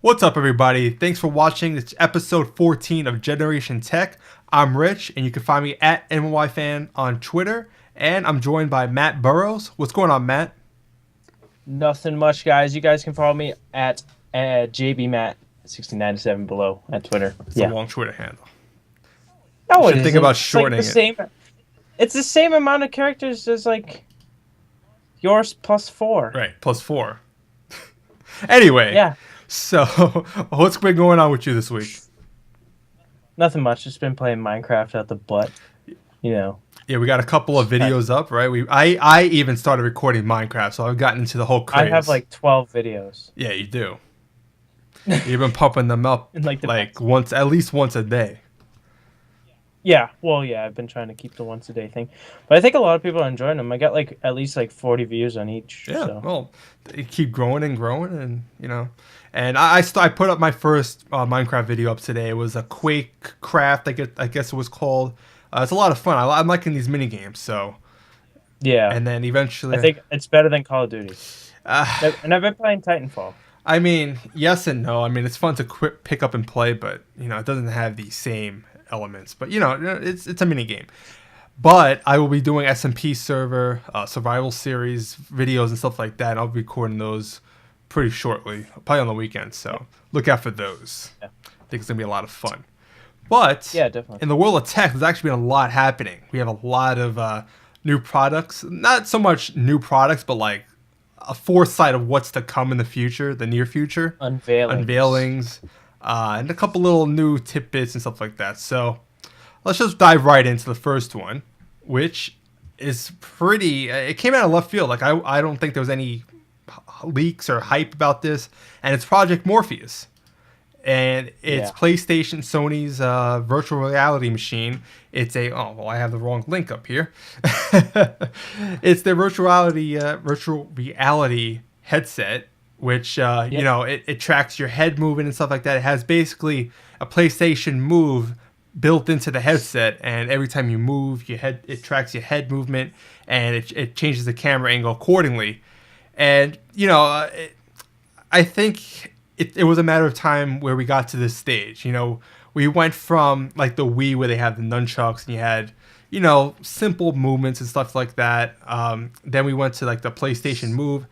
What's up, everybody? Thanks for watching. It's episode 14 of Generation Tech. I'm Rich, and you can find me at NYFan on Twitter. And I'm joined by Matt Burrows. What's going on, Matt? Nothing much, guys. You guys can follow me at JBMatt6997 below at Twitter. It's a long Twitter handle. No, You it should think isn't. about It's shortening like the same. It's the same amount of characters as like yours plus 4. Right, plus 4. Anyway, Yeah, so what's been going on with you this week? nothing much. Just been playing Minecraft out the butt. You know. Yeah, we got a couple of videos up, right? I even started recording Minecraft, so I've gotten into the whole craze. I have like 12 videos. Yeah, you do. You've been pumping them up In, like, the like once, at least once a day. Yeah, well, yeah, I've been trying to keep the once a day thing, but I think a lot of people are enjoying them. I got like at least like 40 views on each. Yeah, So. well, they keep growing and growing, and and I put up my first Minecraft video up today. It was a Quake craft, I guess it was called. It's a lot of fun. I'm liking these mini games. So Yeah, and then eventually, I think it's better than Call of Duty. uh, And I've been playing Titanfall. I mean, yes and no. I mean, it's fun to pick up and play, but it doesn't have the same elements. But it's a mini game. But I will be doing SMP server, survival series videos and stuff like that. And I'll be recording those pretty shortly, probably on the weekend. So look out for those. Yeah. I think it's gonna be a lot of fun. But Yeah, definitely. in the world of tech, there's actually been a lot happening. We have a lot of new products. Not so much new products, but like a foresight of what's to come in the future, the near future. Unveilings, and a couple little new tidbits and stuff like that. So let's just dive right into the first one, which is pretty. It came out of left field. Like I don't think there was any leaks or hype about this, and it's Project Morpheus, and it's PlayStation, Sony's virtual reality machine. It's I have the wrong link up here. It's their virtual reality headset, which it tracks your head movement and stuff like that. It has basically a PlayStation Move built into the headset, and every time you move your head, it tracks your head movement, and it changes the camera angle accordingly. And I think it was a matter of time where we got to this stage. We went from like the Wii, where they had the nunchucks and you had simple movements and stuff like that. Then we went to like the PlayStation Move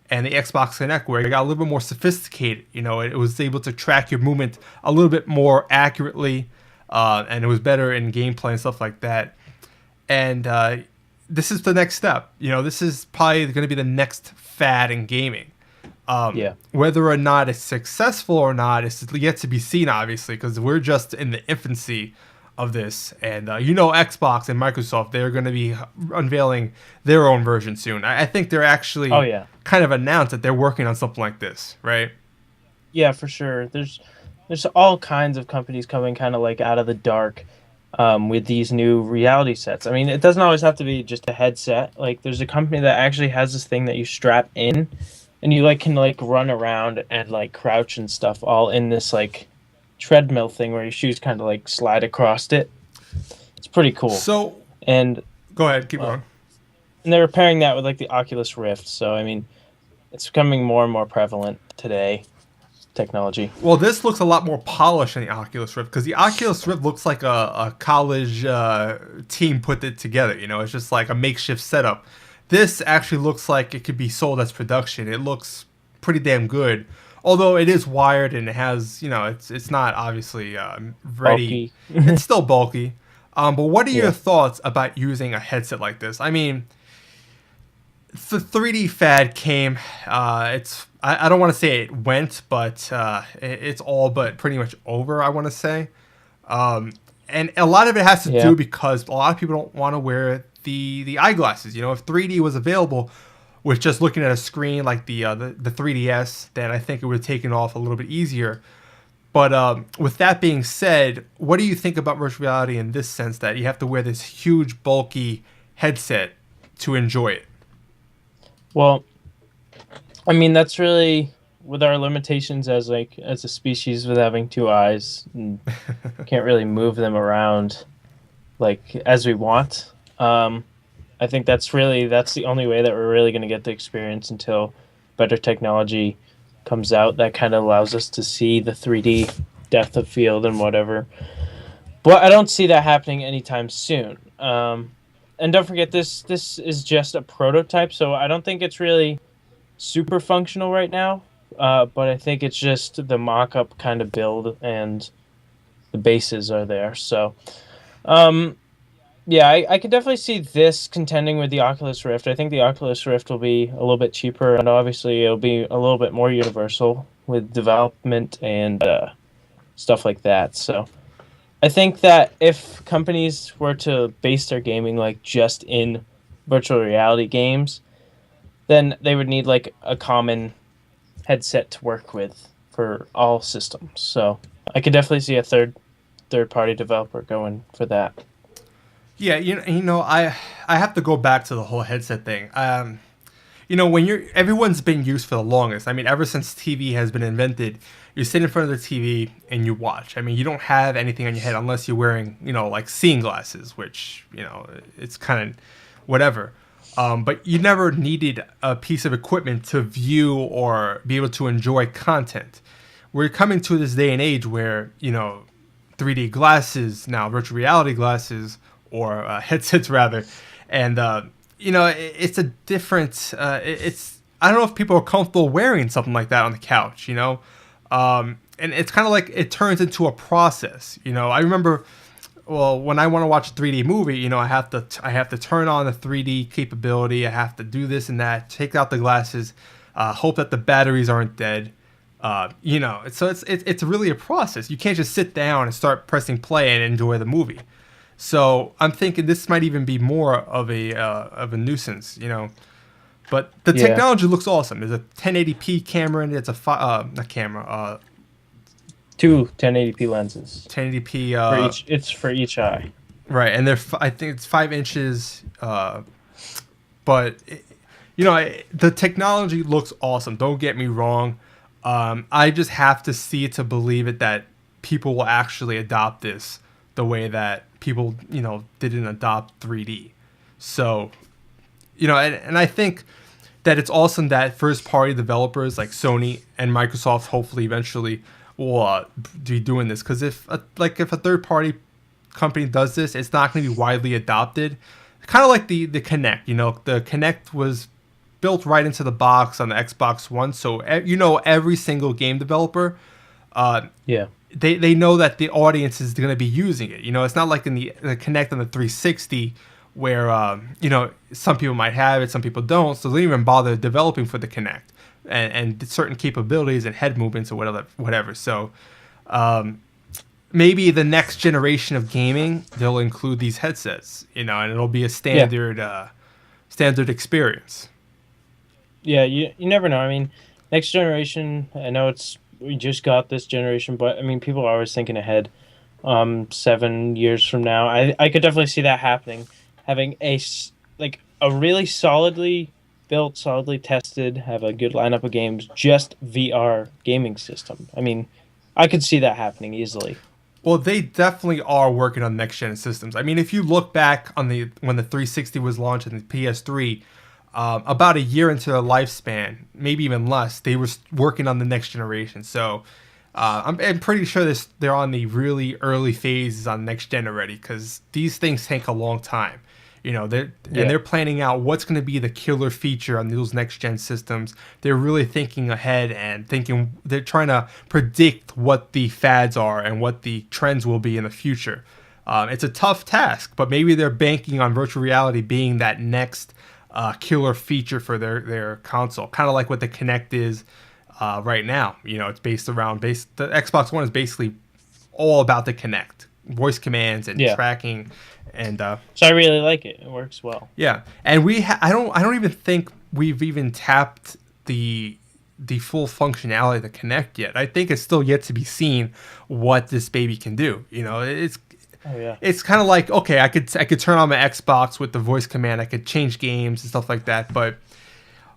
and the Xbox Kinect, where it got a little bit more sophisticated. It was able to track your movement a little bit more accurately, and it was better in gameplay and stuff like that. And this is the next step. This is probably going to be the next fad in gaming. Whether or not it's successful or not is yet to be seen, obviously, because we're just in the infancy of this. And Xbox and Microsoft, they're going to be unveiling their own version soon. I think they're actually kind of announced that they're working on something like this, right? Yeah, for sure. There's all kinds of companies coming kind of like out of the dark with these new reality sets. I mean, it doesn't always have to be just a headset. Like, there's a company that actually has this thing that you strap in, and you can run around and crouch and stuff, all in this treadmill thing where your shoes kind of slide across it. It's pretty cool. So, and go ahead, keep going. And they're pairing that with the Oculus Rift. So I mean, it's becoming more and more prevalent today. Technology. Well, this looks a lot more polished than the Oculus Rift, because the Oculus Rift looks like a college team put it together. It's just like a makeshift setup. This actually looks like it could be sold as production. It looks pretty damn good, although it is wired and it has, it's not obviously ready. It's still bulky. But what are your thoughts about using a headset like this? I mean, the 3D fad came. I don't want to say it went, but it's all but pretty much over, I want to say. And a lot of it has to do because a lot of people don't want to wear the eyeglasses. If 3D was available with just looking at a screen like the 3DS, then I think it would have taken off a little bit easier. But with that being said, what do you think about virtual reality in this sense, that you have to wear this huge, bulky headset to enjoy it? Well, I mean, that's really with our limitations as a species with having 2 eyes, and can't really move them around as we want. I think that's the only way that we're really going to get the experience until better technology comes out that kind of allows us to see the 3D depth of field and whatever. But I don't see that happening anytime soon. And don't forget, this is just a prototype, so I don't think it's really super functional right now. But I think it's just the mock-up kind of build, and the bases are there. So, um, yeah, I could definitely see this contending with the Oculus Rift. I think the Oculus Rift will be a little bit cheaper, and obviously it'll be a little bit more universal with development and stuff like that. So I think that if companies were to base their gaming like just in virtual reality games, then they would need like a common headset to work with for all systems. So I could definitely see a third party developer going for that. Yeah, I have to go back to the whole headset thing. When everyone's been used for the longest. I mean, ever since TV has been invented, you sit in front of the TV and you watch. I mean, you don't have anything on your head unless you're wearing, like seeing glasses, which, it's kind of whatever. But you never needed a piece of equipment to view or be able to enjoy content. We're coming to this day and age where, 3D glasses, now virtual reality glasses, or headsets rather, and it's a different. It's I don't know if people are comfortable wearing something like that on the couch, and it's kind of like it turns into a process. I remember, well, when I want to watch a 3D movie, I have to turn on the 3D capability. I have to do this and that, take out the glasses, hope that the batteries aren't dead. So it's really a process. You can't just sit down and start pressing play and enjoy the movie. So I'm thinking this might even be more of a nuisance, But the technology looks awesome. There's a 1080p camera in it. It's not camera. Two 1080p lenses. 1080p. It's for each eye. Right, and I think it's 5 inches. But the technology looks awesome. Don't get me wrong. I just have to see it to believe it that people will actually adopt this the way that people, didn't adopt 3D. So, and I think that it's awesome that first-party developers like Sony and Microsoft hopefully eventually will be doing this. Because if a third-party company does this, it's not going to be widely adopted. Kind of like the Kinect. The Kinect was built right into the box on the Xbox One. So, every single game developer they know that the audience is going to be using it. It's not like in the Kinect on the 360 where, some people might have it, some people don't. So they don't even bother developing for the Kinect and certain capabilities and head movements or whatever. So maybe the next generation of gaming, they'll include these headsets, and it'll be a standard experience. Yeah, you never know. I mean, next generation, I know we just got this generation, but I mean, people are always thinking ahead. 7 years from now, I could definitely see that happening. Having a really solidly built, solidly tested, have a good lineup of games, just VR gaming system. I mean, I could see that happening easily. Well, they definitely are working on next gen systems. I mean, if you look back on when the 360 was launched and the PS3. About a year into their lifespan, maybe even less, they were working on the next generation. So I'm pretty sure they're on the really early phases on next gen already, because these things take a long time. They're planning out what's going to be the killer feature on those next gen systems. They're really thinking ahead and they're trying to predict what the fads are and what the trends will be in the future. It's a tough task, but maybe they're banking on virtual reality being that next killer feature for their console, kind of like what the Kinect is right now. It's based around the Xbox One is basically all about the Kinect, voice commands and tracking, and so I really like it. It works well. Yeah, and I don't even think we've even tapped the full functionality of the Kinect yet. I think it's still yet to be seen what this baby can do. It's kind of like, okay, I could turn on my Xbox with the voice command. I could change games and stuff like that. But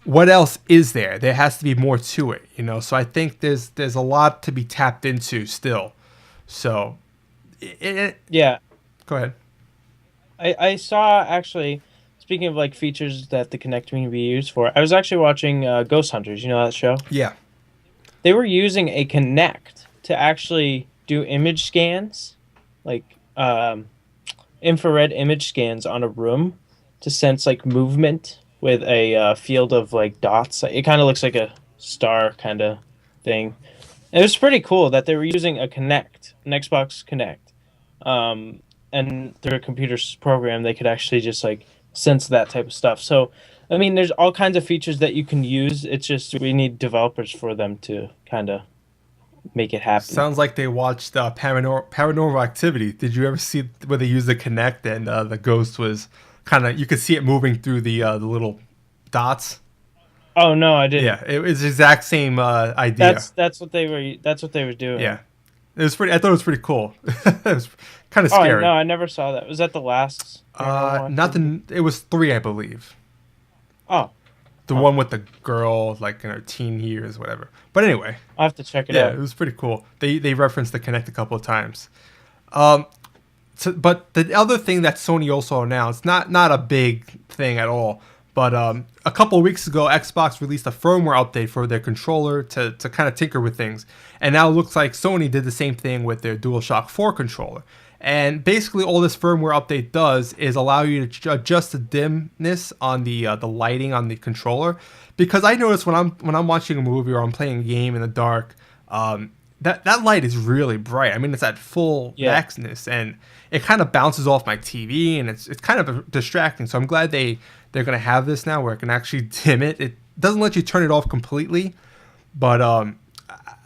what else is there? There has to be more to it, So I think there's a lot to be tapped into still. So, yeah. Go ahead. I saw, actually, speaking of features that the Kinect can be used for, I was actually watching Ghost Hunters. You know that show? Yeah. they were using a Kinect to actually do image scans, like infrared image scans on a room to sense like movement with a field of like dots. It kind of looks like a star kind of thing. And it was pretty cool that they were using a Kinect, an Xbox Kinect, and through a computer's program they could actually just like sense that type of stuff. So I mean, there's all kinds of features that you can use. It's just we need developers for them to kind of make it happen. Sounds like they watched Paranormal Activity. Did you ever see where they used the Kinect and the ghost was kind of, you could see it moving through the little dots? Oh no, I didn't. Yeah, it was the exact same idea. That's what they were doing. Yeah, it was pretty. I thought it was pretty cool. It was kind of scary. Oh no, I never saw that. Was that the last? Nothing. It was 3, I believe. Oh. The one with the girl, like in her teen years, whatever. But anyway, I'll have to check it Yeah, out. it was pretty cool. They referenced the Kinect a couple of times. But the other thing that Sony also announced, not a big thing at all, but a couple of weeks ago, Xbox released a firmware update for their controller to kind of tinker with things. And now it looks like Sony did the same thing with their DualShock 4 controller. And basically all this firmware update does is allow you to adjust the dimness on the lighting on the controller. Because I notice when I'm watching a movie or I'm playing a game in the dark, that light is really bright. I mean, it's at full maxness, and it kind of bounces off my TV, and it's kind of distracting. So I'm glad they're going to have this now where I can actually dim it. It doesn't let you turn it off completely, but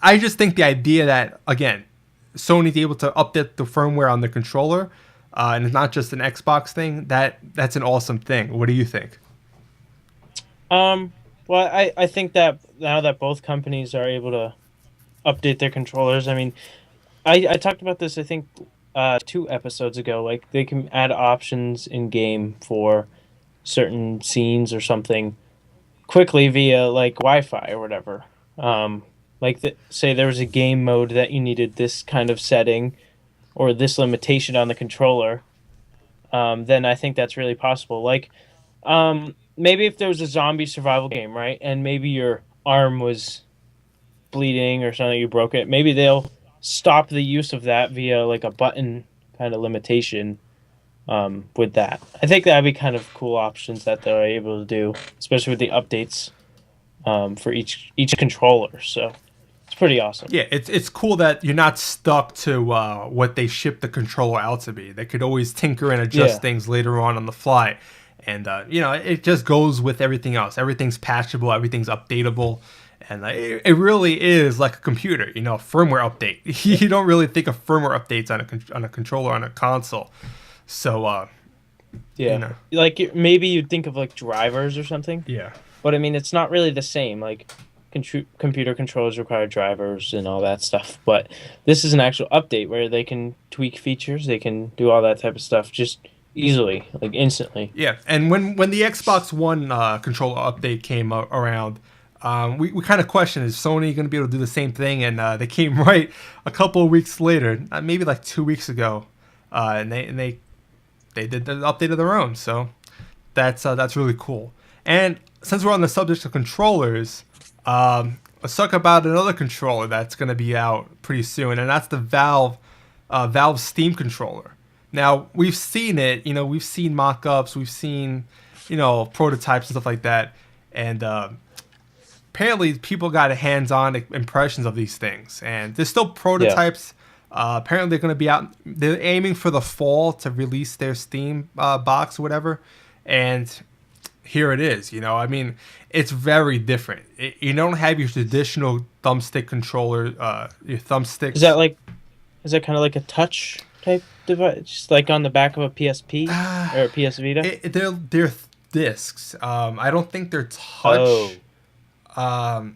I just think the idea that, again, Sony's able to update the firmware on the controller, and it's not just an Xbox thing, that's an awesome thing. What do you think? Well, I think that now that both companies are able to update their controllers, I mean, I talked about this, I think, 2 episodes ago. Like, they can add options in game for certain scenes or something quickly via like Wi-Fi or whatever. Say there was a game mode that you needed this kind of setting or this limitation on the controller, then I think that's really possible. Like, maybe if there was a zombie survival game, right, and maybe your arm was bleeding or something, you broke it, maybe they'll stop the use of that via like a button kind of limitation with that. I think that'd be kind of cool options that they're able to do, especially with the updates for each controller. So it's pretty awesome. Yeah, it's cool that you're not stuck to what they ship the controller out to be. They could always tinker and adjust things later on the fly. And, it just goes with everything else. Everything's patchable. Everything's updatable. And it really is like a computer, a firmware update. You don't really think of firmware updates on a controller on a console. So, like maybe you'd think of like drivers or something. Yeah. But I mean, it's not really the same. Like computer controllers require drivers and all that stuff. But this is an actual update where they can tweak features. They can do all that type of stuff just easily, like instantly. Yeah. And when the Xbox One controller update came around, we kind of questioned, is Sony going to be able to do the same thing? And they came right a couple of weeks later, maybe like 2 weeks ago, and they did the update of their own. So that's really cool. And since we're on the subject of controllers, let's talk about another controller that's going to be out pretty soon, and that's the Valve Steam controller. Now, we've seen it, we've seen mock-ups, we've seen, prototypes and stuff like that, and apparently people got hands-on impressions of these things, and there's still prototypes. Apparently they're going to be out, they're aiming for the fall to release their Steam box or whatever, and here it is. I mean, it's very different. You don't have your traditional thumbstick controller, your thumbsticks. Is that kind of like a touch type device, just like on the back of a PSP or a PS Vita? They're discs. I don't think they're touch. Oh.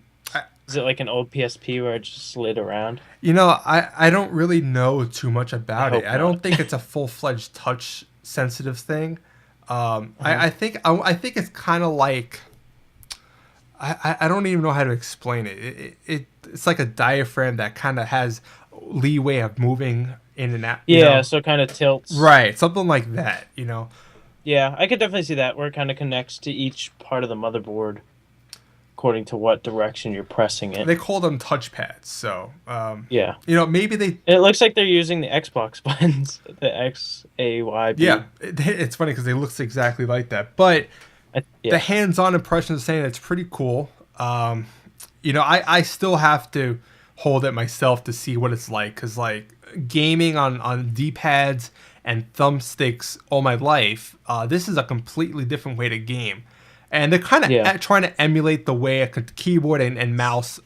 Is it like an old PSP where it just slid around? I don't really know too much about it. I don't think it's a full-fledged touch sensitive thing. I think it's kind of like, I don't even know how to explain it. It's like a diaphragm that kind of has leeway of moving in and out. So it kind of tilts. Right, something like that. Yeah, I could definitely see that where it kind of connects to each part of the motherboard according to what direction you're pressing it. They call them touchpads, so yeah. Maybe they. It looks like they're using the Xbox buttons, the X, A, Y, B. Yeah, it's funny because they look exactly like that, but the hands-on impression is saying it's pretty cool. I still have to hold it myself to see what it's like, because like gaming on D-pads and thumbsticks all my life, this is a completely different way to game. And they're kind of trying to emulate the way a keyboard and mouse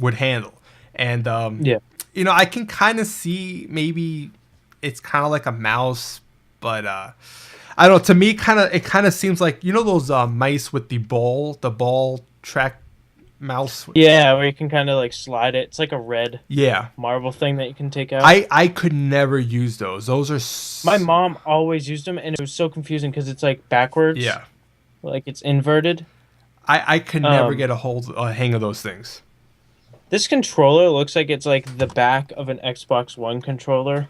would handle. And, I can kind of see maybe it's kind of like a mouse, but I don't know. To me, it kind of seems like, those mice with the ball track mouse. Yeah, where you can kind of like slide it. It's like a red marble thing that you can take out. I could never use those. Those are... My mom always used them, and it was so confusing because it's like backwards. Yeah. Like it's inverted. I could never get a hang of those things. This controller looks like it's like the back of an Xbox One controller.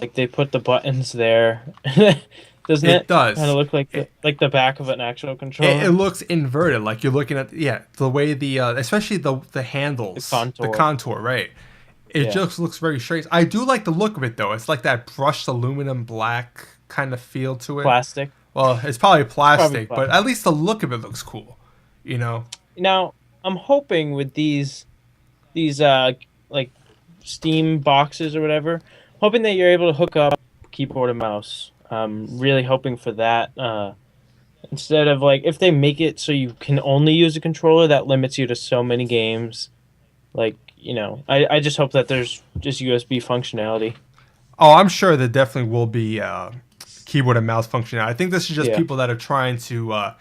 Like they put the buttons there. Doesn't it? It does. Kind of look like the back of an actual controller. It looks inverted, like you're looking at the way especially the handles, the contour, right? It just looks very strange. I do like the look of it though. It's like that brushed aluminum black kind of feel to it. Plastic. Well, it's probably plastic, but at least the look of it looks cool. Now, I'm hoping with these like Steam boxes or whatever, hoping that you're able to hook up keyboard and mouse. Really hoping for that. Instead of like, if they make it so you can only use a controller, that limits you to so many games. Like, I just hope that there's just USB functionality. Oh, I'm sure there definitely will be keyboard and mouse functionality. I think this is just people that are trying to,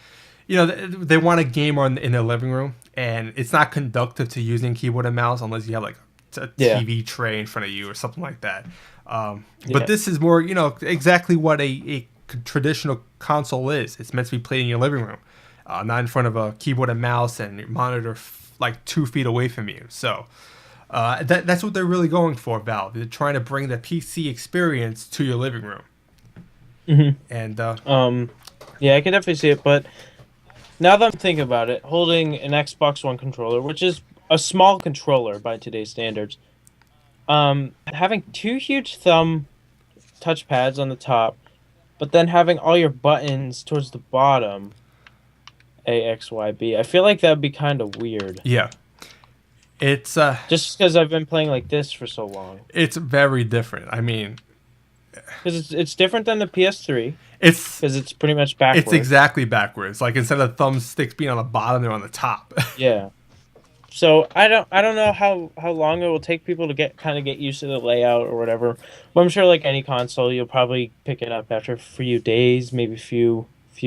they want a game in their living room, and it's not conductive to using keyboard and mouse unless you have like a TV tray in front of you or something like that. But this is more, exactly what a traditional console is. It's meant to be played in your living room, not in front of a keyboard and mouse and your monitor like 2 feet away from you. So that's what they're really going for, Valve. They're trying to bring the PC experience to your living room. Mm-hmm. And I can definitely see it. But now that I'm thinking about it, holding an Xbox One controller, which is a small controller by today's standards, having 2 huge thumb touchpads on the top, but then having all your buttons towards the bottom, A, X, Y, B. I feel like that would be kind of weird. Yeah. It's just because I've been playing like this for so long. It's very different. I mean, because it's different than the PS3. It's because it's pretty much backwards. It's exactly backwards. Like instead of thumbsticks being on the bottom, they're on the top. Yeah. So I don't know how long it will take people to get used to the layout or whatever. But I'm sure like any console, you'll probably pick it up after a few days, maybe a few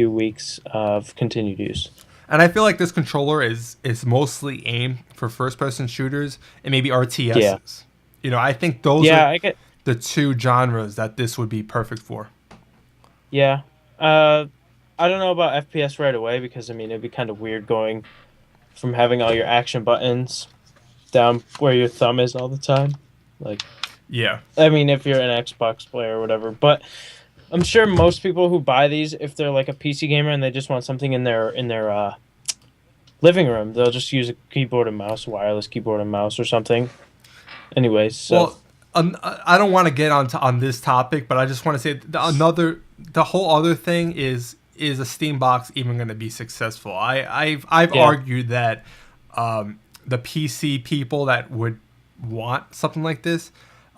weeks of continued use. And I feel like this controller is mostly aimed for first-person shooters and maybe RTSs. Yeah. I think those are the 2 genres that this would be perfect for. Yeah. I don't know about FPS right away because, I mean, it'd be kind of weird going from having all your action buttons down where your thumb is all the time. Like, yeah. I mean, if you're an Xbox player or whatever. But I'm sure most people who buy these, if they're like a PC gamer and they just want something in their living room, they'll just use a keyboard and mouse, wireless keyboard and mouse or something. Anyways, so... Well, I don't want to get on this topic, but I just want to say the whole other thing is a Steam box even going to be successful? I've argued that the PC people that would want something like this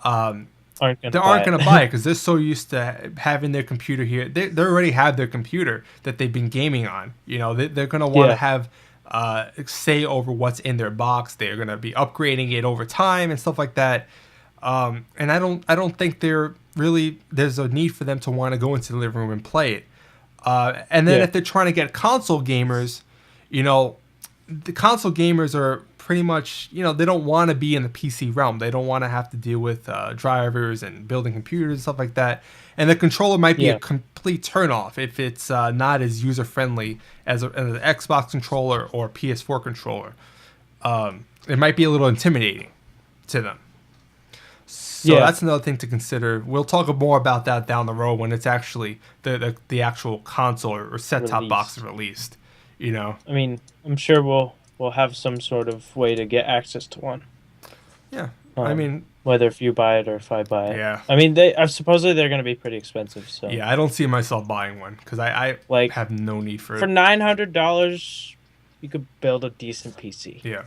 aren't going to buy it because they're so used to having their computer here. They already have their computer that they've been gaming on. They're going to want to have say over what's in their box. They're going to be upgrading it over time and stuff like that. And I don't think there's a need for them to want to go into the living room and play it. And then if they're trying to get console gamers, the console gamers are pretty much, they don't want to be in the PC realm. They don't want to have to deal with drivers and building computers and stuff like that. And the controller might be a complete turnoff if it's not as user-friendly as an Xbox controller or PS4 controller. It might be a little intimidating to them. So that's another thing to consider. We'll talk more about that down the road when it's actually the actual console or set-top box is released. I mean, I'm sure we'll will have some sort of way to get access to one. Yeah, I mean, whether if you buy it or if I buy it. Yeah. I mean, supposedly they're going to be pretty expensive. So yeah, I don't see myself buying one because I like have no need for for it. $900, you could build a decent PC. Yeah,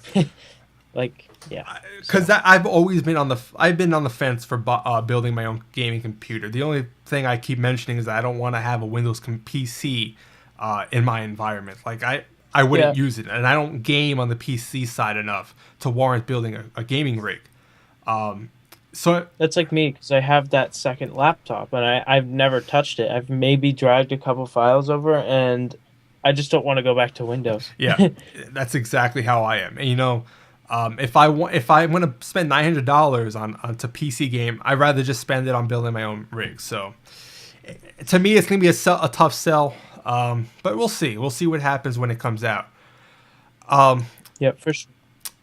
Like yeah, because I've always been on the fence for building my own gaming computer. The only thing I keep mentioning is that I don't want to have a Windows PC in my environment. Like I wouldn't use it, and I don't game on the PC side enough to warrant building a gaming rig. So that's like me because I have that second laptop and I've never touched it. I've maybe dragged a couple files over, and I just don't want to go back to Windows. Yeah, that's exactly how I am. And, if I'm going to spend $900 on to PC game, I'd rather just spend it on building my own rig. So to me, it's going to be a tough sell. But we'll see. We'll see what happens when it comes out. Yeah, for sure.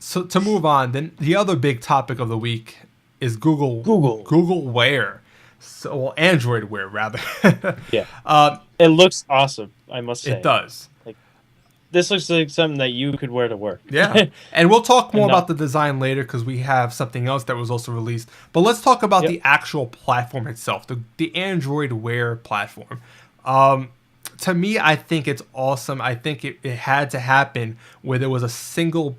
So to move on, then the other big topic of the week is Google Wear. So, well, Android Wear rather. Yeah. It looks awesome, I must say. It does. Like, this looks like something that you could wear to work. Yeah. And we'll talk more about the design later because we have something else that was also released. But let's talk about the actual platform itself, the Android Wear platform. To me, I think it's awesome. I think it had to happen where there was a single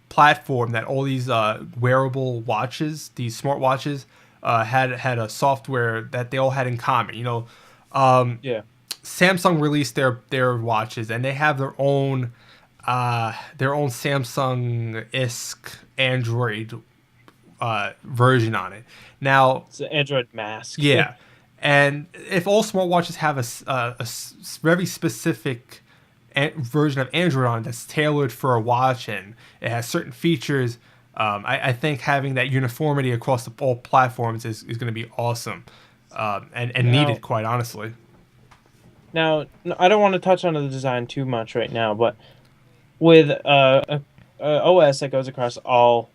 platform that all these wearable watches, these smartwatches, had a software that they all had in common. Samsung released their watches, and they have their own Samsung-esque Android version on it. Now it's an Android mask. Yeah, and if all smartwatches have a very specific version of Android on it that's tailored for a watch and it has certain features, I think having that uniformity across all platforms is going to be awesome and needed, quite honestly. Now, I don't want to touch on the design too much right now, but with a OS that goes across all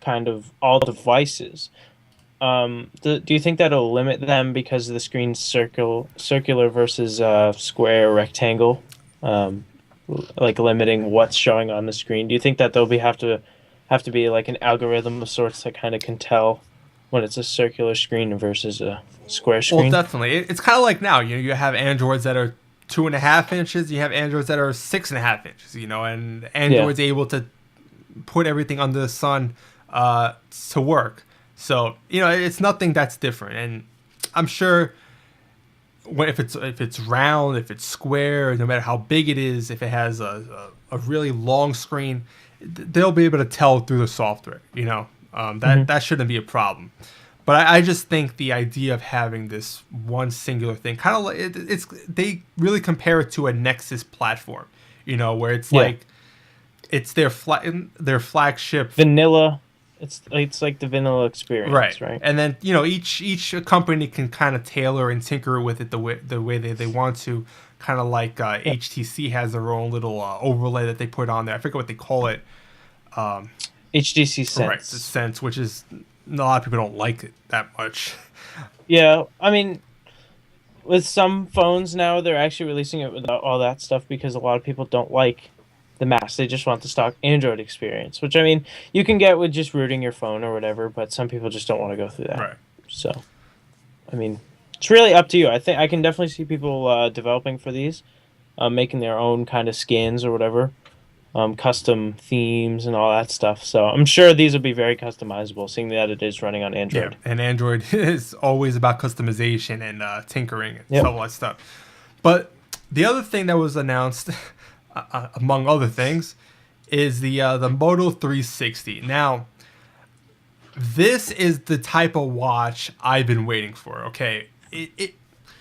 devices, do you think that'll limit them because the screen's circular versus square or rectangle? Like limiting what's showing on the screen. Do you think that there'll have to be like an algorithm of sorts that kind of can tell when it's a circular screen versus a square screen? Well, definitely. It's kind of like now. You have Androids that are 2.5 inches. You have Androids that are 6.5 inches. And Android's able to put everything under the sun to work. So it's nothing that's different. And I'm sure if it's round, if it's square, no matter how big it is, if it has a really long screen, they'll be able to tell through the software. That shouldn't be a problem. But I just think the idea of having this one singular thing, kind of like they really compare it to a Nexus platform, where it's like it's their flagship vanilla. It's like the vanilla experience, right? And then each company can kind of tailor and tinker with it the way they want to. Kind of like HTC has their own little overlay that they put on there. I forget what they call it. HTC Sense. Right, the Sense, which is a lot of people don't like it that much. Yeah, I mean, with some phones now, they're actually releasing it without all that stuff because a lot of people don't like the mask. They just want the stock Android experience, which I mean, you can get with just rooting your phone or whatever, but some people just don't want to go through that. Right. So, I mean, it's really up to you. I think I can definitely see people developing for these, making their own kind of skins or whatever, custom themes and all that stuff. So I'm sure these will be very customizable, seeing that it is running on Android. Yeah, and Android is always about customization and tinkering and all that stuff. But the other thing that was announced, among other things, is the Moto 360. Now, this is the type of watch I've been waiting for. Okay,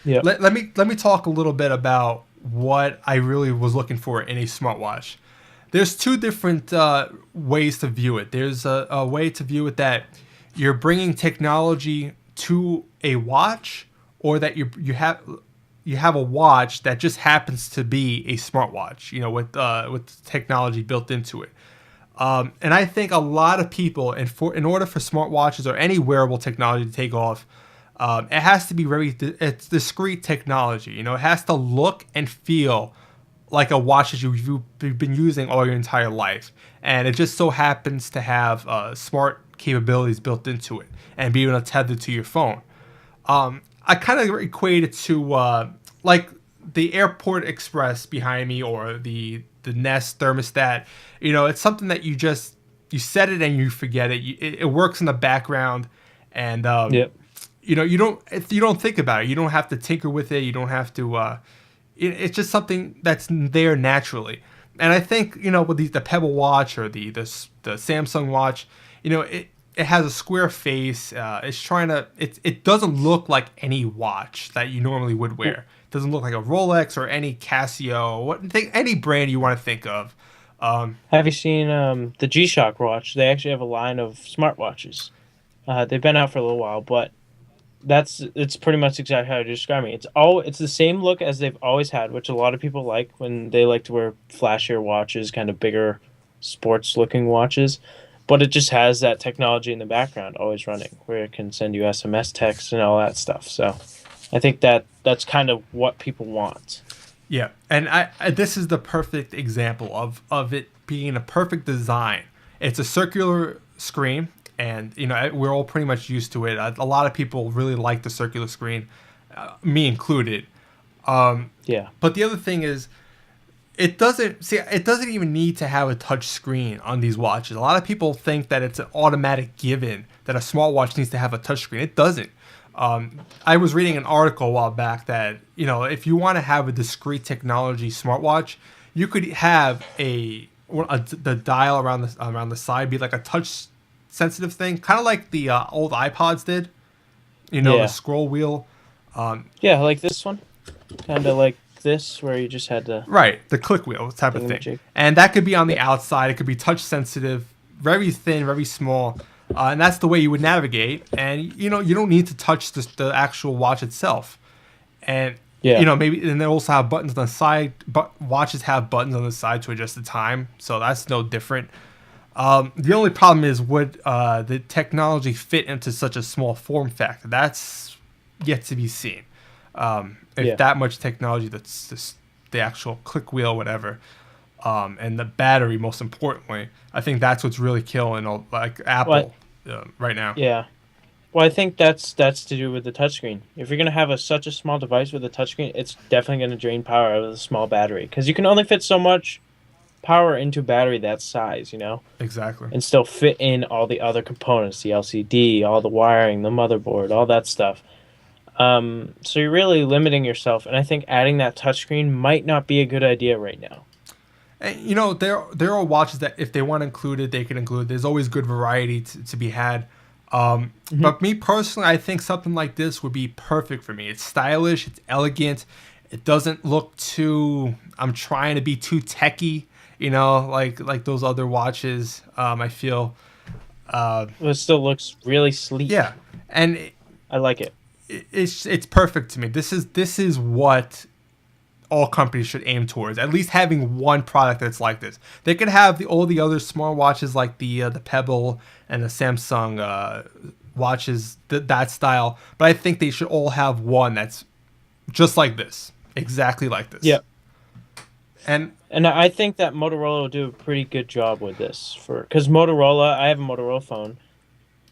let me talk a little bit about what I really was looking for in a smartwatch. There's two different ways to view it. There's a way to view it that you're bringing technology to a watch, or that you have a watch that just happens to be a smartwatch, with technology built into it. And I think a lot of people, in order for smartwatches or any wearable technology to take off, it has to be it's discrete technology. It has to look and feel like a watch that you've been using all your entire life, and it just so happens to have smart capabilities built into it and be able to tether to your phone. I kind of equate it to like the Airport Express behind me, or the Nest thermostat. It's something that you set it and you forget it. It works in the background, and Yep. you don't think about it. You don't have to tinker with it. You don't have to. It's just something that's there naturally. And I think with the Pebble Watch or the Samsung Watch, it has a square face. It's trying to. It doesn't look like any watch that you normally would wear. It doesn't look like a Rolex or any Casio. Any brand you want to think of. Have you seen the G-Shock watch? They actually have a line of smartwatches. They've been out for a little while, but it's pretty much exactly how you're describing it. It's the same look as they've always had, which a lot of people like when they like to wear flashier watches, kind of bigger sports looking watches. But it just has that technology in the background always running, where it can send you SMS texts and all that stuff. So I think that's kind of what people want. Yeah, and this is the perfect example of it being a perfect design. It's a circular screen, and we're all pretty much used to it. A lot of people really like the circular screen, me included. Yeah. But the other thing is, it doesn't even need to have a touch screen on these watches. A lot of people think that it's an automatic given that a smartwatch needs to have a touch screen. It doesn't. I was reading an article a while back that if you want to have a discrete technology smartwatch, you could have the dial around the side be like a touch sensitive thing, kind of like the old iPods did. The scroll wheel. Yeah, like this one, kind of like this, where you just had to the click wheel type of thing, and that could be on the outside. It could be touch sensitive, very thin, very small. And that's the way you would navigate. And, you don't need to touch the actual watch itself. And, maybe, and they also have buttons on the side. But watches have buttons on the side to adjust the time. So that's no different. The only problem is, would the technology fit into such a small form factor? That's yet to be seen. If that much technology, that's just the actual click wheel, whatever. And the battery, most importantly, I think that's what's really killing like Apple right now. Yeah. Well, I think that's to do with the touchscreen. If you're going to have such a small device with a touchscreen, it's definitely going to drain power out of the small battery, because you can only fit so much power into battery that size, Exactly. and still fit in all the other components, the LCD, all the wiring, the motherboard, all that stuff. So you're really limiting yourself, and I think adding that touchscreen might not be a good idea right now. And, there are watches that if they want to include it, they can include it. There's always good variety to be had. But me personally, I think something like this would be perfect for me. It's stylish. It's elegant. It doesn't look too... I'm trying to be too techie, like those other watches. I feel... It still looks really sleek. Yeah. And... I like it. It's perfect to me. This is what... all companies should aim towards, at least having one product that's like this. They could have all the other smartwatches like the Pebble and the Samsung watches, that style, but I think they should all have one that's just like this, exactly like this. Yeah. And I think that Motorola will do a pretty good job with this, because Motorola, I have a Motorola phone.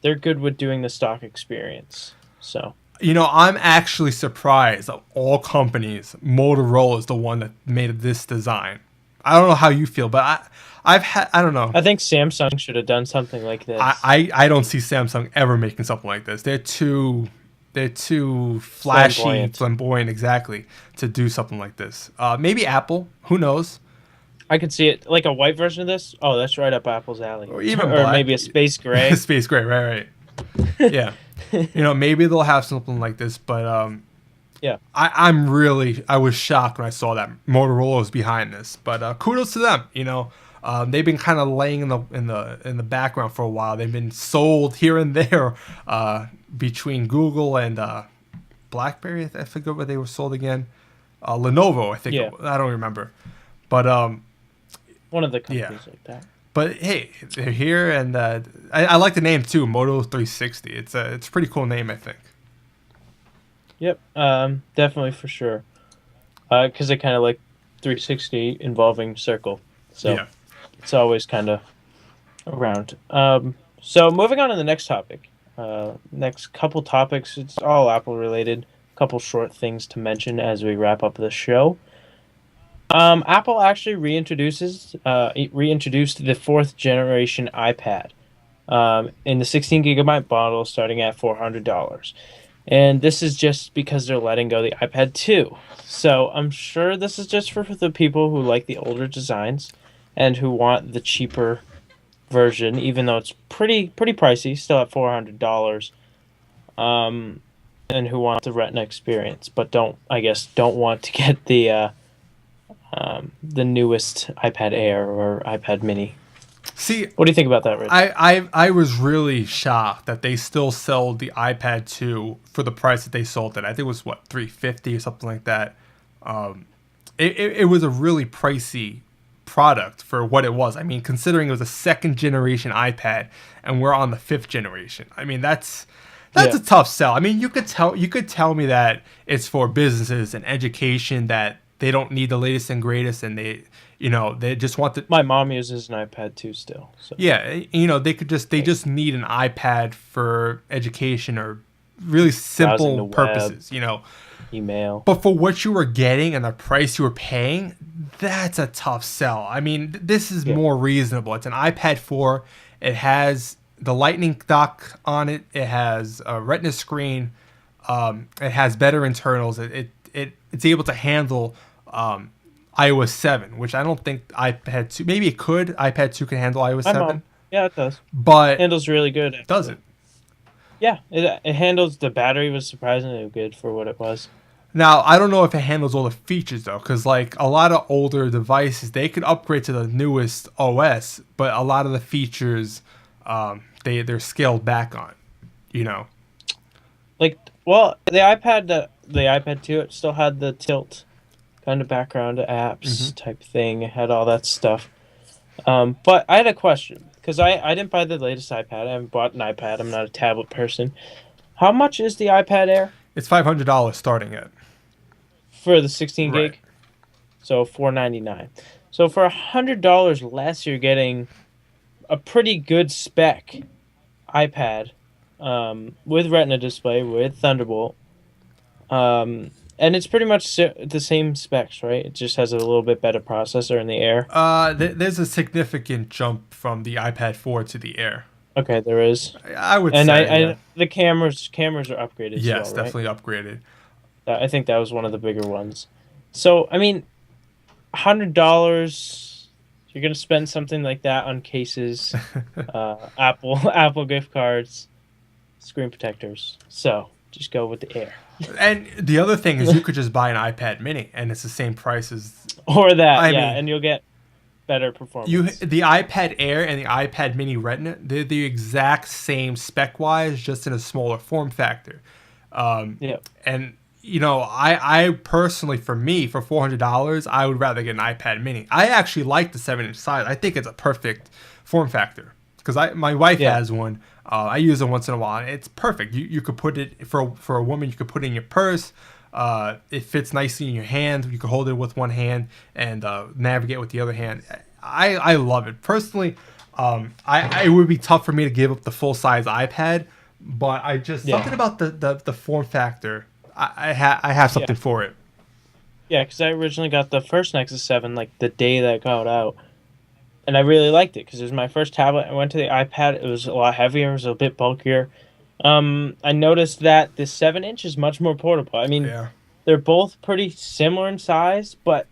They're good with doing the stock experience. So I'm actually surprised of all companies, Motorola is the one that made this design. I don't know how you feel, but I don't know. I think Samsung should have done something like this. I don't see Samsung ever making something like this. They're too flashy, flamboyant, exactly, to do something like this. Maybe Apple, who knows? I could see it like a white version of this. Oh, that's right up Apple's alley. Or even or maybe a space gray. Space gray, right. Yeah. Maybe they'll have something like this, but yeah. I was shocked when I saw that Motorola was behind this. But kudos to them. They've been kind of laying in the background for a while. They've been sold here and there between Google and BlackBerry. I forget what they were sold again. Lenovo, I think. Yeah. I don't remember. But one of the companies like that. But hey, they're here, and I like the name too, Moto 360. It's a pretty cool name, I think. Yep, definitely for sure. Because they kind of like 360 involving circle. So Yeah. it's always kind of around. So moving on to the next topic. Next couple topics, it's all Apple related. Couple short things to mention as we wrap up the show. Apple actually reintroduced the fourth generation iPad in the 16 gigabyte model, starting at $400. And this is just because they're letting go the iPad 2. So I'm sure this is just for the people who like the older designs and who want the cheaper version, even though it's pretty pricey, still at $400. And who want the Retina experience, but don't want to get the newest iPad Air or iPad Mini. See, what do you think about that, Rich? I was really shocked that they still sold the iPad 2 for the price that they sold it. I think it was what, $350 or something like that. It was a really pricey product for what it was. I mean, considering it was a second generation iPad and we're on the fifth generation. I mean, that's a tough sell. I mean, you could tell me that it's for businesses and education, that they don't need the latest and greatest, and they just want the. My mom uses an iPad too still. So. Yeah, they just need an iPad for education or really simple purposes, email. But for what you were getting and the price you were paying, that's a tough sell. I mean, this is more reasonable. It's an iPad 4. It has the Lightning dock on it. It has a Retina screen. It has better internals. It's able to handle iOS 7, which I don't think iPad 2. Maybe it could. iPad 2 can handle iOS 7. Yeah, it does. But it handles really good. Actually. Does it? Yeah, it handles. The battery was surprisingly good for what it was. Now, I don't know if it handles all the features, though, because like a lot of older devices, they could upgrade to the newest OS, but a lot of the features they're scaled back on, Like, well, the iPad 2, it still had the tilt kind of background apps type thing. It had all that stuff. But I had a question, because I didn't buy the latest iPad. I haven't bought an iPad. I'm not a tablet person. How much is the iPad Air? It's $500 starting at. For the 16 gig? Right. So $499. So for $100 less, you're getting a pretty good spec iPad with Retina display, with Thunderbolt. And it's pretty much the same specs, right? It just has a little bit better processor in the Air. There's a significant jump from the iPad 4 to the Air. Okay, there is. I would say. And the cameras are upgraded. Yes, as well, definitely upgraded. I think that was one of the bigger ones. So, I mean, $100, you're going to spend something like that on cases, Apple gift cards, screen protectors. So, just go with the Air. And the other thing is you could just buy an iPad mini, and it's the same price as... Or that, and you'll get better performance. The iPad Air and the iPad mini Retina, they're the exact same spec-wise, just in a smaller form factor. And... I personally, for $400, I would rather get an iPad mini. I actually like the 7-inch size. I think it's a perfect form factor because my wife has one. I use it once in a while. And it's perfect. You could put it for a woman. You could put it in your purse. It fits nicely in your hand. You can hold it with one hand and navigate with the other hand. I love it personally. It would be tough for me to give up the full size iPad, but I just something about the form factor. I have something for it. Yeah, because I originally got the first Nexus 7 like the day that it got out, and I really liked it because it was my first tablet. I went to the iPad; it was a lot heavier, it was a bit bulkier. I noticed that the 7-inch is much more portable. I mean, they're both pretty similar in size, but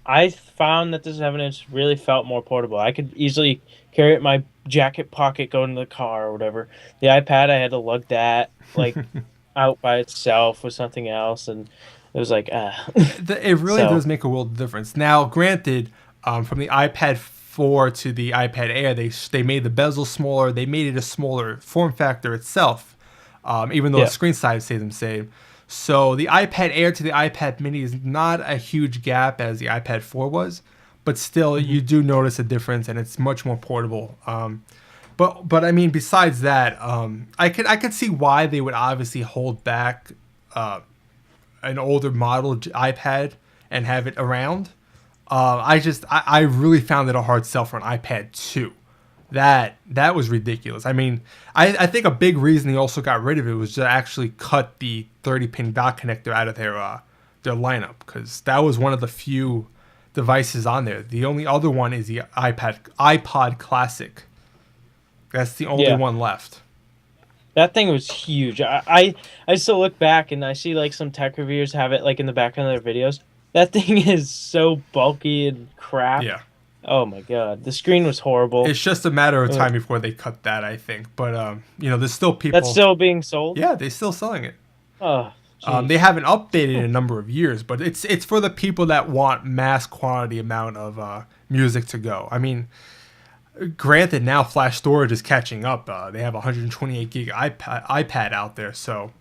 I found that the 7-inch really felt more portable. I could easily carry it in my jacket pocket, go into the car or whatever. The iPad, I had to lug that like. Out by itself with something else, and it was like it really does make a world of difference. Now granted, from the iPad 4 to the iPad Air, they made the bezel smaller, they made it a smaller form factor itself, even though the screen size stayed the same. So the iPad Air to the iPad mini is not a huge gap as the iPad 4 was, but still you do notice a difference, and it's much more portable. But I mean, besides that, I could see why they would obviously hold back an older model iPad and have it around. I really found it a hard sell for an iPad 2. That was ridiculous. I mean, I think a big reason they also got rid of it was to actually cut the 30-pin dock connector out of their lineup, because that was one of the few devices on there. The only other one is the iPod Classic. That's the only one left. That thing was huge. I still look back and I see like some tech reviewers have it like in the background of their videos. That thing is so bulky and crap. Yeah. Oh my god, the screen was horrible. It's just a matter of time before they cut that, I think. But there's still people. That's still being sold. Yeah, they're still selling it. Oh. They haven't updated in a number of years, but it's for the people that want mass quantity amount of music to go. I mean, granted, now flash storage is catching up. They have 128 gig iPad out there, so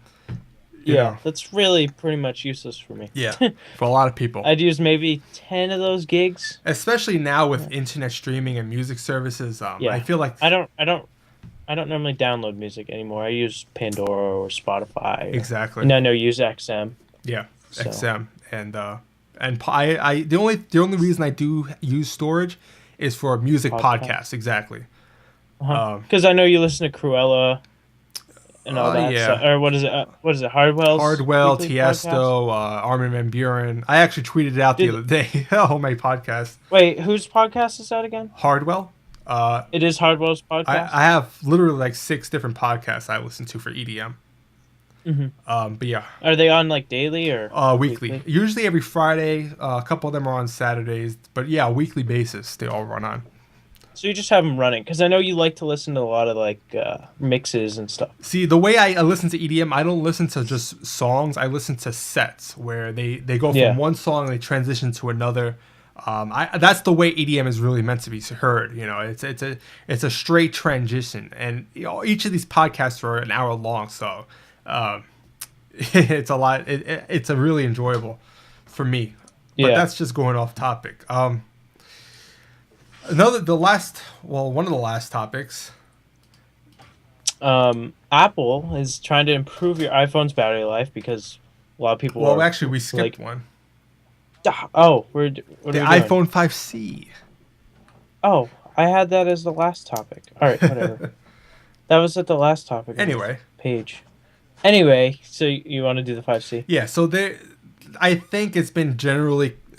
that's really pretty much useless for me. Yeah, for a lot of people, I'd use maybe 10 of those gigs. Especially now with internet streaming and music services. I feel like I don't normally download music anymore. I use Pandora or Spotify. Exactly. And I know use XM. Yeah, so. XM and I the only reason I do use storage is for music podcasts. Exactly. Because I know you listen to Cruella and all that. Yeah. Stuff. Or what is it? What is it? Hardwell, Tiesto, Armin van Buuren. I actually tweeted it out the other day. My podcast. Wait, whose podcast is that again? Hardwell. It is Hardwell's podcast. I have literally like 6 different podcasts I listen to for EDM. Mm-hmm. But yeah. Are they on like daily or weekly? Usually every Friday. A couple of them are on Saturdays, but yeah, weekly basis they all run on. So you just have them running, because I know you like to listen to a lot of like mixes and stuff. See, the way I listen to EDM, I don't listen to just songs. I listen to sets where they go from one song and they transition to another. That's the way EDM is really meant to be heard. It's a straight transition, and each of these podcasts are an hour long, so it's a lot. It's a really enjoyable for me. But that's just going off topic. One of the last topics. Apple is trying to improve your iPhone's battery life because a lot of people. Well, actually, we skipped one. Oh, what are we doing? iPhone 5C. Oh, I had that as the last topic. All right, whatever. That was at the last topic. Anyway. Page. Anyway, so you want to do the 5C? Yeah. So I think it's been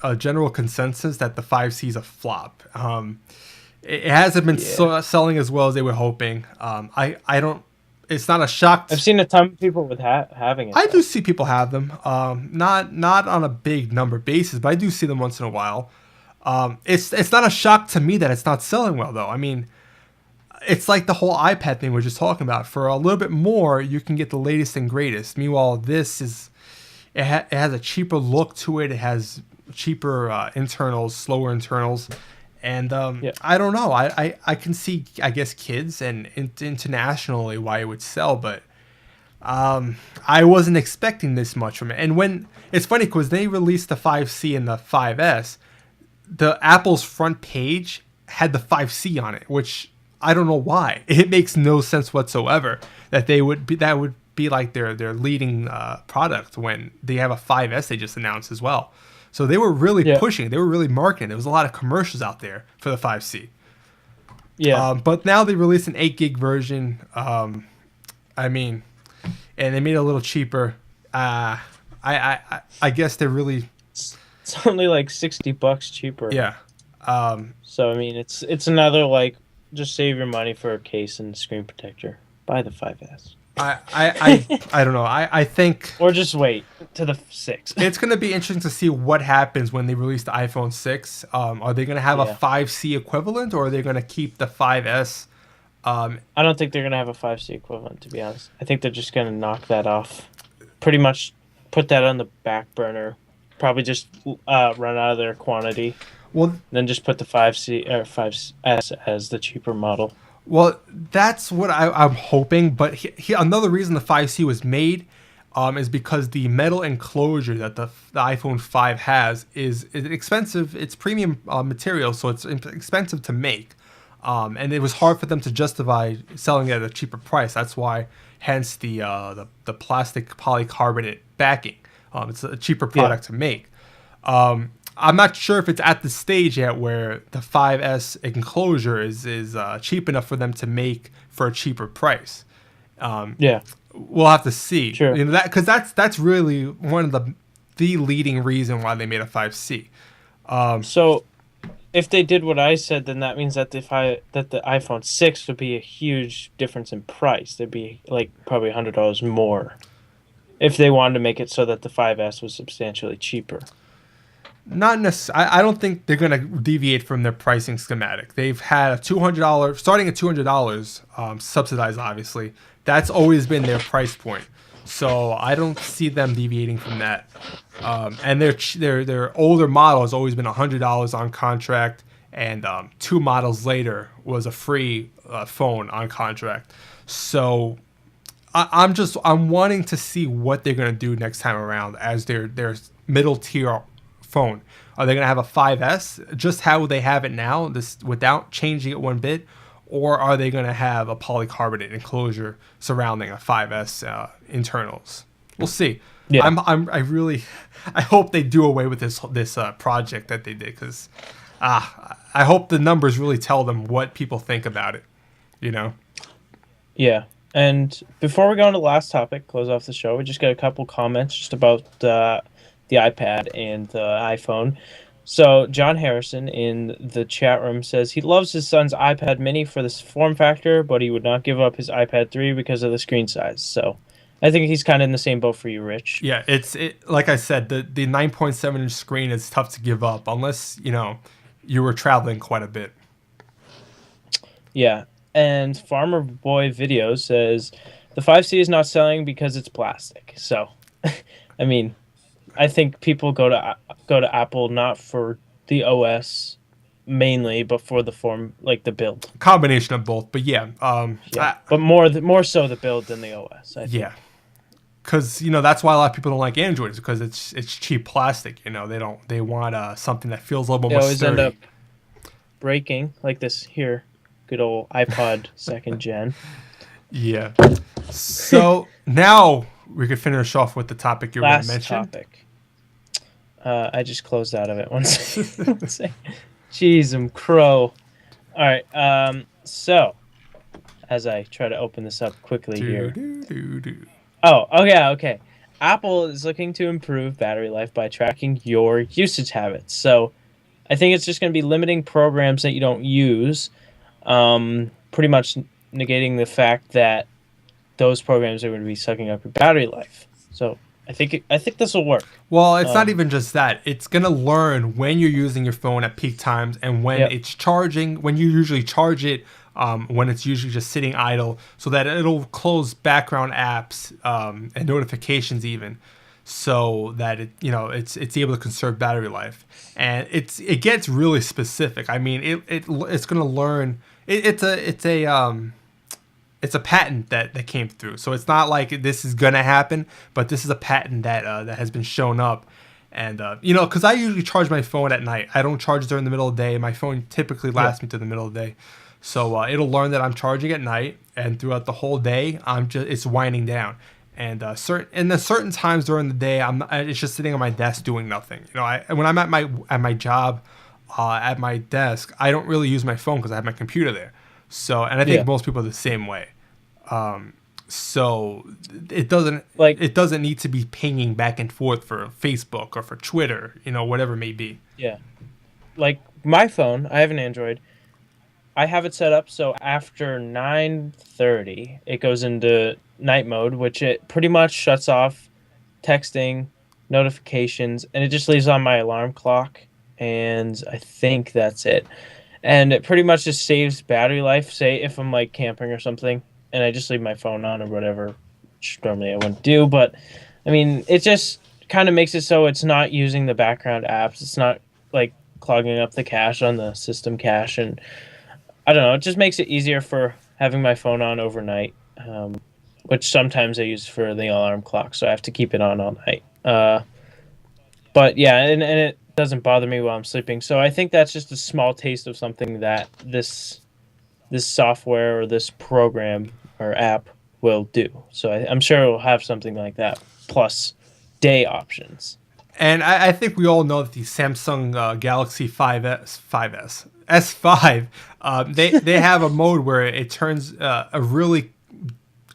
a general consensus that the 5C is a flop. It hasn't been selling as well as they were hoping. I don't. It's not a shock. I've seen a ton of people with having it. I do see people have them. Not on a big number basis, but I do see them once in a while. It's not a shock to me that it's not selling well, though. I mean, it's like the whole iPad thing we were just talking about. For a little bit more, you can get the latest and greatest. Meanwhile, this it has a cheaper look to it. It has cheaper internals, slower internals. And I don't know. I can see, I guess, kids and internationally why it would sell, but I wasn't expecting this much from it. And it's funny because they released the 5C and the 5S, the Apple's front page had the 5C on it, which I don't know why. It makes no sense whatsoever that would be like their leading product when they have a 5S they just announced as well. So they were really pushing. They were really marketing. There was a lot of commercials out there for the 5C. Yeah. But now they released an 8 gig version. And they made it a little cheaper. I guess they're really. It's only like $60 cheaper. Yeah. So I mean, it's another like just save your money for a case and screen protector. Buy the 5S. I don't know. I think, or just wait to the 6. It's going to be interesting to see what happens when they release the iPhone 6. Are they going to have a 5C equivalent, or are they going to keep the 5S? I don't think they're going to have a 5C equivalent, to be honest. I think they're just going to knock that off. Pretty much put that on the back burner. Probably just run out of their quantity. Well, then just put the 5C or 5S as the cheaper model. Well, that's what I'm hoping. But another reason the 5C was made is because the metal enclosure that the iPhone 5 has is expensive. It's premium material, so it's expensive to make. And it was hard for them to justify selling it at a cheaper price. That's why, hence the plastic polycarbonate backing. It's a cheaper product to make. I'm not sure if it's at the stage yet where the 5S enclosure is cheap enough for them to make for a cheaper price. Yeah, We'll have to see. sure. You know, that because that's really one of the leading reason why they made a 5C. So if they did what I said, then that means that that the iPhone 6 would be a huge difference in price. There'd be like probably $100 more if they wanted to make it so that the 5S was substantially cheaper. Not necessarily. I don't think they're going to deviate from their pricing schematic. They've had a $200, starting at $200, subsidized obviously. That's always been their price point. So I don't see them deviating from that. And their older model has always been $100 on contract, and 2 models later was a free phone on contract. So I'm wanting to see what they're going to do next time around as their middle tier phone. Are they going to have a 5S just how they have it now, this without changing it one bit, or are they going to have a polycarbonate enclosure surrounding a 5S internals? We'll see. Yeah. I hope they do away with this project that they did, because I hope the numbers really tell them what people think about it. You know. Yeah. And before we go on to the last topic, close off the show, we just got a couple comments just about the iPad and the iPhone. So John Harrison in the chat room says he loves his son's iPad mini for this form factor, but he would not give up his iPad 3 because of the screen size. So I think he's kind of in the same boat for you, Rich. Yeah, like I said, the 9.7-inch screen is tough to give up unless, you were traveling quite a bit. Yeah. And Farmer Boy Video says the 5C is not selling because it's plastic. So, I mean, I think people go to Apple not for the OS mainly, but for the form, like the build. Combination of both, but yeah. But more so the build than the OS. I think. Yeah, because that's why a lot of people don't like Androids, because it's cheap plastic. They want something that feels a little more sturdy. They always end up breaking like this here. Good old iPod 2nd gen. Yeah. So now we could finish off with the topic you were going to mention. Last topic. I just closed out of it once. Jeez, I'm crow. All right. So, as I try to open this up quickly here. Oh, okay. Apple is looking to improve battery life by tracking your usage habits. So, I think it's just going to be limiting programs that you don't use. Pretty much negating the fact that those programs are going to be sucking up your battery life. So I think this will work. Well, it's not even just that. It's going to learn when you're using your phone at peak times and when it's charging, when you usually charge it, when it's usually just sitting idle, so that it'll close background apps and notifications even, so that it's able to conserve battery life. And it gets really specific. I mean, it's going to learn. It's a patent that came through, so it's not like this is gonna happen, but this is a patent that has been shown up. And because I usually charge my phone at night. I don't charge during the middle of the day. My phone typically lasts me to the middle of the day, so it'll learn that I'm charging at night, and throughout the whole day it's winding down. And certain times during the day, it's just sitting on my desk doing nothing. When I'm at my job, at my desk, I don't really use my phone because I have my computer there. So, and I think most people are the same way. So it doesn't need to be pinging back and forth for Facebook or for Twitter, whatever it may be. Yeah. Like my phone, I have an Android. I have it set up so after 9:30, it goes into night mode, which it pretty much shuts off texting, notifications, and it just leaves on my alarm clock. And I think that's it. And it pretty much just saves battery life. Say if I'm like camping or something and I just leave my phone on or whatever, which normally I wouldn't do. But I mean, it just kind of makes it so it's not using the background apps. It's not like clogging up the cache on the system cache. And I don't know, it just makes it easier for having my phone on overnight, which sometimes I use for the alarm clock. So I have to keep it on all night. But yeah, and it doesn't bother me while I'm sleeping. So I think that's just a small taste of something that this software or this program or app will do. So I'm sure it will have something like that plus day options. And I think we all know that the Samsung Galaxy 5S S5, they have a mode where it turns a really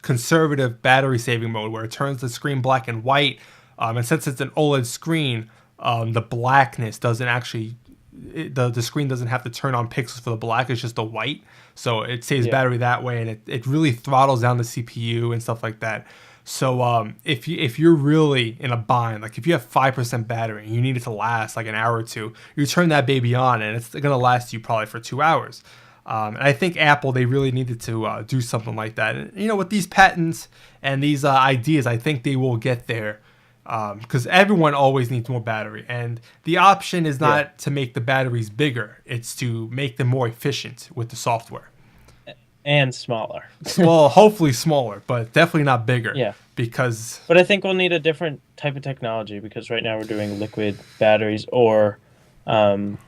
conservative battery saving mode where it turns the screen black and white. And since it's an OLED screen, the blackness doesn't actually, the screen doesn't have to turn on pixels for the black. It's just the white. So it saves battery that way, and it really throttles down the CPU and stuff like that. So if you're really in a bind, like if you have 5% battery and you need it to last like an hour or two, you turn that baby on and it's gonna last you probably for 2 hours. And I think Apple, they really needed to do something like that. And you know, with these patents and these ideas, I think they will get there, because everyone always needs more battery. And the option is not to make the batteries bigger; it's to make them more efficient with the software. And smaller. Well, hopefully smaller, but definitely not bigger. Yeah. But I think we'll need a different type of technology, because right now we're doing liquid batteries or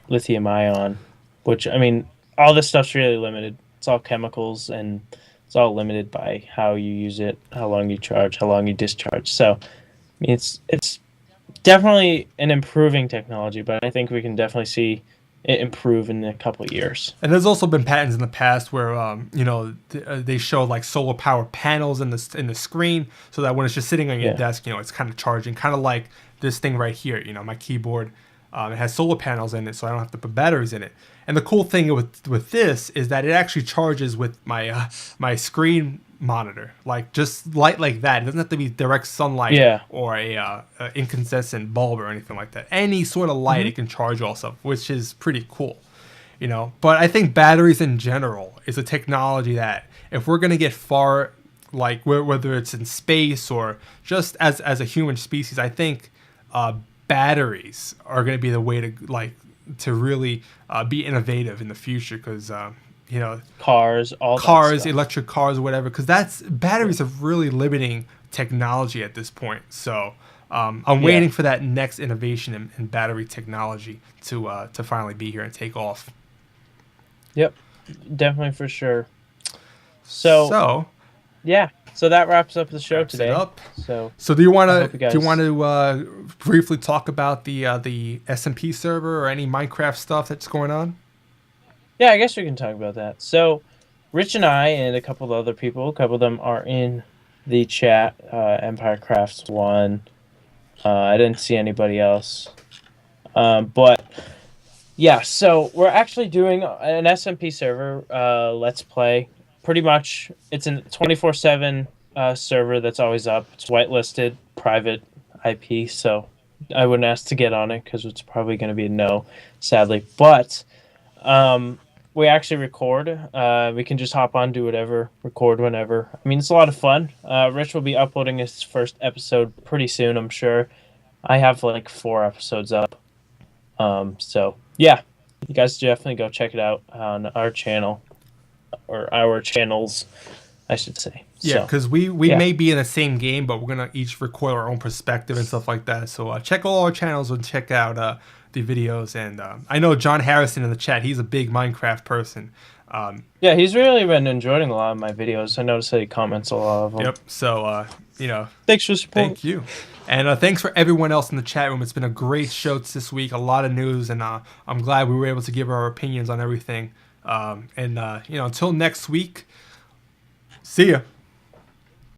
lithium ion, which, I mean, all this stuff's really limited. It's all chemicals, and it's all limited by how you use it, how long you charge, how long you discharge. So, I mean, it's definitely an improving technology, but I think we can definitely see it improve in a couple of years. And there's also been patents in the past where you know, they show like solar power panels in the screen, so that when it's just sitting on your desk, you know, it's kind of charging, kind of like this thing right here. You know, my keyboard, it has solar panels in it, so I don't have to put batteries in it. And the cool thing with this is that it actually charges with my my screen monitor, like just light like that. It doesn't have to be direct sunlight or a incandescent bulb or anything like that. Any sort of light it can charge also, which is pretty cool, you know. But I think batteries in general is a technology that if we're gonna get far, like whether it's in space or just as a human species, I think batteries are gonna be the way to really be innovative in the future, because you know, cars, electric cars, or whatever, because batteries are really limiting technology at this point. So I'm waiting for that next innovation in battery technology to finally be here and take off. Yep, definitely, for sure. So that wraps up the show today. So do you want to briefly talk about the SMP server or any Minecraft stuff that's going on? Yeah, I guess we can talk about that. So, Rich and I and a couple of other people, a couple of them are in the chat, Empire Crafts 1. I didn't see anybody else. But, yeah, so we're actually doing an SMP server, Let's Play. Pretty much, it's a 24/7 server that's always up. It's whitelisted, private IP, so I wouldn't ask to get on it because it's probably going to be a no, sadly. But we actually record. We can just hop on, do whatever, record whenever. I mean, it's a lot of fun. Rich will be uploading his first episode pretty soon, I'm sure. I have like 4 episodes up. So, yeah, you guys definitely go check it out on our channel, or our channels, I should say. Yeah, because we may be in the same game, but we're going to each record our own perspective and stuff like that. So check all our channels and check out the videos. And I know John Harrison in the chat, he's a big Minecraft person. Yeah, he's really been enjoying a lot of my videos. I noticed that he comments a lot of them. Yep, so, you know. Thanks for support. Thank you. And thanks for everyone else in the chat room. It's been a great show this week, a lot of news, and I'm glad we were able to give our opinions on everything. You know, until next week, see ya.